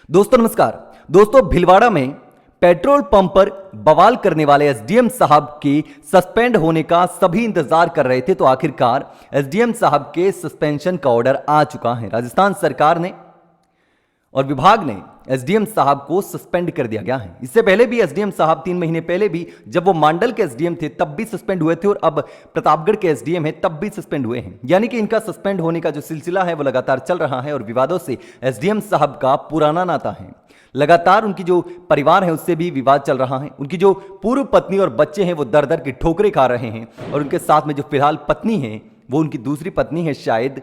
दोस्तों नमस्कार। दोस्तों भिलवाड़ा में पेट्रोल पंप पर बवाल करने वाले एसडीएम साहब के सस्पेंड होने का सभी इंतजार कर रहे थे, तो आखिरकार एसडीएम साहब के सस्पेंशन का ऑर्डर आ चुका है। राजस्थान सरकार ने और विभाग ने एसडीएम साहब को सस्पेंड कर दिया गया है। इससे पहले भी एसडीएम साहब 3 महीने पहले भी जब वो मांडल के एसडीएम थे तब भी सस्पेंड हुए थे, और अब प्रतापगढ़ के एसडीएम है तब भी सस्पेंड हुए हैं। यानी कि इनका सस्पेंड होने का जो सिलसिला है वो लगातार चल रहा है, और विवादों से एसडीएम साहब का पुराना नाता है। लगातार उनकी जो परिवार है उससे भी विवाद चल रहा है। उनकी जो पूर्व पत्नी और बच्चे हैं वो दर दर की ठोकरें खा रहे हैं, और उनके साथ में जो फिलहाल पत्नी है वो उनकी दूसरी पत्नी है शायद,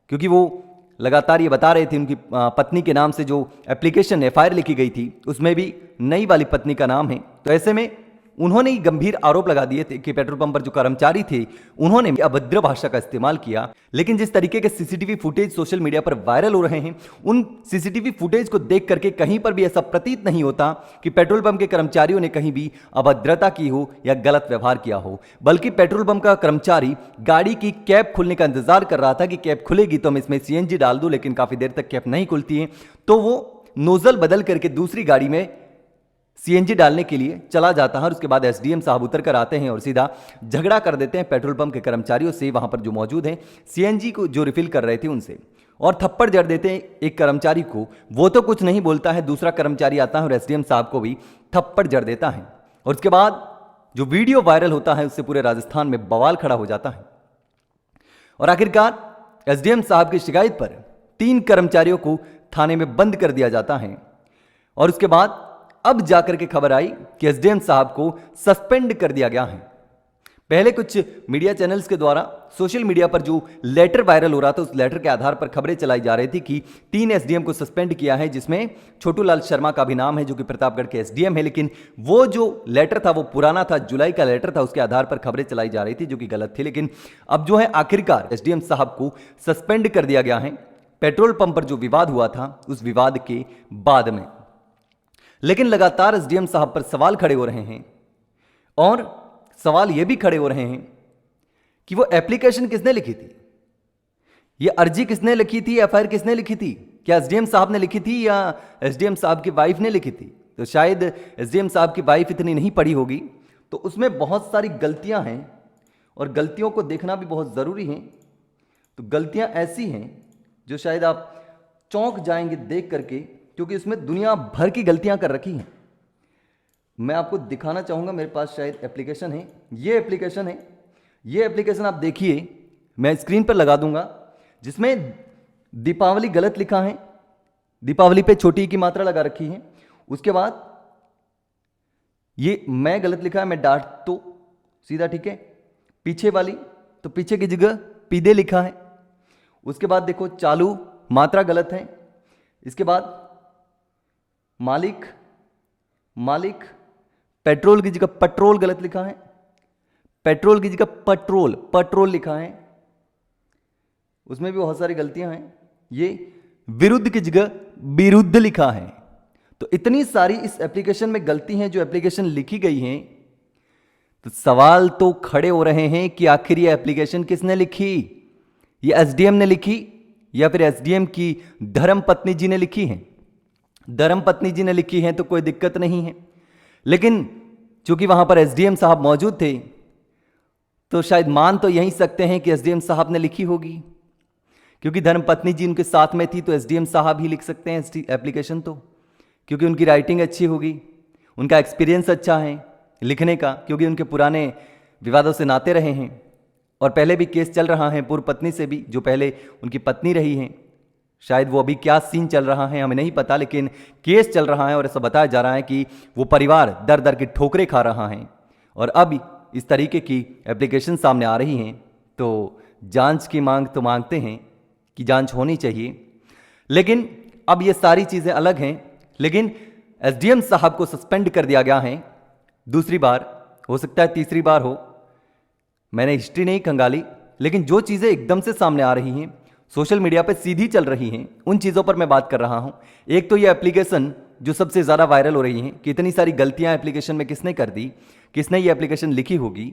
क्योंकि वो लगातार ये बता रहे थे उनकी पत्नी के नाम से जो एप्लीकेशन एफआईआर लिखी गई थी उसमें भी नई वाली पत्नी का नाम है। तो ऐसे में उन्होंने ही गंभीर आरोप लगा दिए थे कि पेट्रोल पंप पर जो कर्मचारी थे उन्होंने अभद्र भाषा का इस्तेमाल किया। लेकिन जिस तरीके के सीसीटीवी फुटेज सोशल मीडिया पर वायरल हो रहे हैं, उन सीसीटीवी फुटेज को देख करके कहीं पर भी ऐसा प्रतीत नहीं होता कि पेट्रोल पंप के कर्मचारियों ने कहीं भी अभद्रता की हो या गलत व्यवहार किया हो, बल्कि पेट्रोल पंप का कर्मचारी गाड़ी की कैप खुलने का इंतजार कर रहा था कि कैप खुलेगी तो मैं इसमें सीएनजी डाल दूं, लेकिन काफी देर तक कैप नहीं खुलती है, तो वो नोजल बदल करके दूसरी गाड़ी में सीएनजी डालने के लिए चला जाता है। और उसके बाद एसडीएम साहब उतर कर आते हैं और सीधा झगड़ा कर देते हैं पेट्रोल पंप के कर्मचारियों से, वहां पर जो मौजूद हैं सीएनजी को जो रिफिल कर रहे थे उनसे, और थप्पड़ जड़ देते हैं एक कर्मचारी को। वो तो कुछ नहीं बोलता है, दूसरा कर्मचारी आता है और एसडीएम साहब को भी थप्पड़ जड़ देता है। और उसके बाद जो वीडियो वायरल होता है उससे पूरे राजस्थान में बवाल खड़ा हो जाता है। और आखिरकार एसडीएम साहब की शिकायत पर 3 कर्मचारियों को थाने में बंद कर दिया जाता है। और उसके बाद अब जाकर के खबर आई कि एसडीएम साहब को सस्पेंड कर दिया गया है। पहले कुछ मीडिया चैनल्स के द्वारा सोशल मीडिया पर जो लेटर वायरल हो रहा था उस लेटर के आधार पर खबरें चलाई जा रही थी कि 3 एसडीएम को सस्पेंड किया है, जिसमें छोटू लाल शर्मा का भी नाम है जो कि प्रतापगढ़ के एसडीएम है। लेकिन वो जो लेटर था वो पुराना था, जुलाई का लेटर था, उसके आधार पर खबरें चलाई जा रही थी जो कि गलत थी। लेकिन अब जो है आखिरकार एसडीएम साहब को सस्पेंड कर दिया गया है पेट्रोल पंप पर जो विवाद हुआ था उस विवाद के बाद में। लेकिन लगातार एसडीएम साहब पर सवाल खड़े हो रहे हैं, और सवाल यह भी खड़े हो रहे हैं कि वो एप्लीकेशन किसने लिखी थी, ये अर्जी किसने लिखी थी, एफआईआर किसने लिखी थी, क्या एसडीएम साहब ने लिखी थी या एसडीएम साहब की वाइफ ने लिखी थी। तो शायद एसडीएम साहब की वाइफ इतनी नहीं पढ़ी होगी, तो उसमें बहुत सारी गलतियां हैं और गलतियों को देखना भी बहुत जरूरी है। तो गलतियां ऐसी हैं जो शायद आप चौंक जाएंगे देख करके, क्योंकि उसमें दुनिया भर की गलतियां कर रखी हैं। मैं आपको दिखाना चाहूंगा, मेरे पास शायद एप्लीकेशन है, ये एप्लीकेशन है, ये एप्लीकेशन आप देखिए, मैं स्क्रीन पर लगा दूंगा, जिसमें दीपावली गलत लिखा है, दीपावली पे छोटी की मात्रा लगा रखी है। उसके बाद ये मैं गलत लिखा है, मैं डांट तो सीधा ठीक है, पीछे वाली तो पीछे की जगह पीदे लिखा है। उसके बाद देखो चालू मात्रा गलत है। इसके बाद मालिक, मालिक, पेट्रोल की जगह पेट्रोल गलत लिखा है, पेट्रोल की जगह पेट्रोल, पेट्रोल लिखा है, उसमें भी बहुत सारी गलतियां हैं। ये विरुद्ध की जगह विरुद्ध लिखा है। तो इतनी सारी इस एप्लीकेशन में गलती हैं जो एप्लीकेशन लिखी गई हैं, तो सवाल तो खड़े हो रहे हैं कि आखिर ये एप्लीकेशन किसने लिखी, ये एसडीएम ने लिखी या फिर एसडीएम की धर्मपत्नी जी ने लिखी है। धर्मपत्नी जी ने लिखी है तो कोई दिक्कत नहीं है, लेकिन चूंकि वहां पर एसडीएम साहब मौजूद थे तो शायद मान तो यही सकते हैं कि एसडीएम साहब ने लिखी होगी, क्योंकि धर्मपत्नी जी उनके साथ में थी तो एसडीएम साहब ही लिख सकते हैं एप्लीकेशन, तो क्योंकि उनकी राइटिंग अच्छी होगी, उनका एक्सपीरियंस अच्छा है लिखने का, क्योंकि उनके पुराने विवादों से नाते रहे हैं और पहले भी केस चल रहा है पूर्व पत्नी से भी, जो पहले उनकी पत्नी रही हैं। शायद वो अभी क्या सीन चल रहा है हमें नहीं पता, लेकिन केस चल रहा है और ऐसा बताया जा रहा है कि वो परिवार दर दर की ठोकरें खा रहा है। और अब इस तरीके की एप्लीकेशन सामने आ रही हैं, तो जांच की मांग तो मांगते हैं कि जांच होनी चाहिए। लेकिन अब ये सारी चीज़ें अलग हैं, लेकिन एसडीएम साहब को सस्पेंड कर दिया गया है दूसरी बार, हो सकता है तीसरी बार हो, मैंने हिस्ट्री नहीं खंगाली, लेकिन जो चीज़ें एकदम से सामने आ रही हैं, सोशल मीडिया पे सीधी चल रही हैं, उन चीज़ों पर मैं बात कर रहा हूं। एक तो ये एप्लीकेशन जो सबसे ज़्यादा वायरल हो रही हैं कि इतनी सारी गलतियां एप्लीकेशन में किसने कर दी, किसने ये एप्लीकेशन लिखी होगी।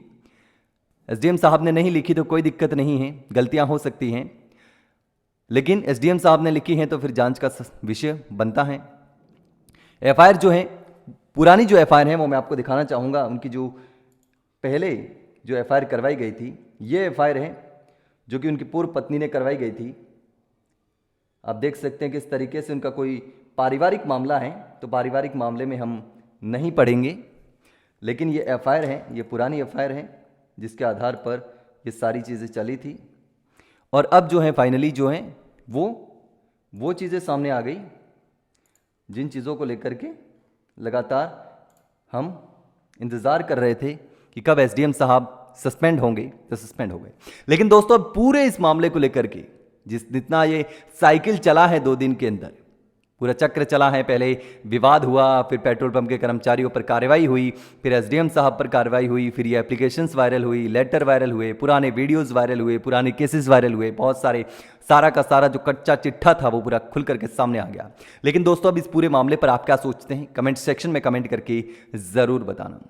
एसडीएम साहब ने नहीं लिखी तो कोई दिक्कत नहीं है, गलतियां हो सकती हैं, लेकिन एसडीएम साहब ने लिखी हैं तो फिर जांच का विषय बनता है। एफआईआर जो है, पुरानी जो एफआईआर है वो मैं आपको दिखाना चाहूँगा। उनकी जो पहले जो एफआईआर करवाई गई थी, ये एफआईआर है जो कि उनकी पूर्व पत्नी ने करवाई गई थी। आप देख सकते हैं किस तरीके से उनका कोई पारिवारिक मामला है, तो पारिवारिक मामले में हम नहीं पढ़ेंगे, लेकिन ये एफआईआर है, ये पुरानी एफआईआर है जिसके आधार पर ये सारी चीज़ें चली थी। और अब जो है फाइनली जो है वो चीज़ें सामने आ गई जिन चीज़ों को लेकर के लगातार हम इंतज़ार कर रहे थे कि कब एसडीएम साहब सस्पेंड होंगे, तो सस्पेंड हो गए। लेकिन दोस्तों अब पूरे इस मामले को लेकर के जितना ये साइकिल चला है 2 दिन के अंदर, पूरा चक्र चला है, पहले विवाद हुआ, फिर पेट्रोल पंप के कर्मचारियों पर कार्रवाई हुई, फिर एसडीएम साहब पर कार्रवाई हुई, फिर ये एप्लीकेशंस वायरल हुई, लेटर वायरल हुए, पुराने वीडियोस वायरल हुए, पुराने केसेस वायरल हुए, बहुत सारे, सारा का सारा जो कच्चा चिट्ठा था वो पूरा खुल करके सामने आ गया। लेकिन दोस्तों अब इस पूरे मामले पर आप क्या सोचते हैं, कमेंट सेक्शन में कमेंट करके ज़रूर बताना।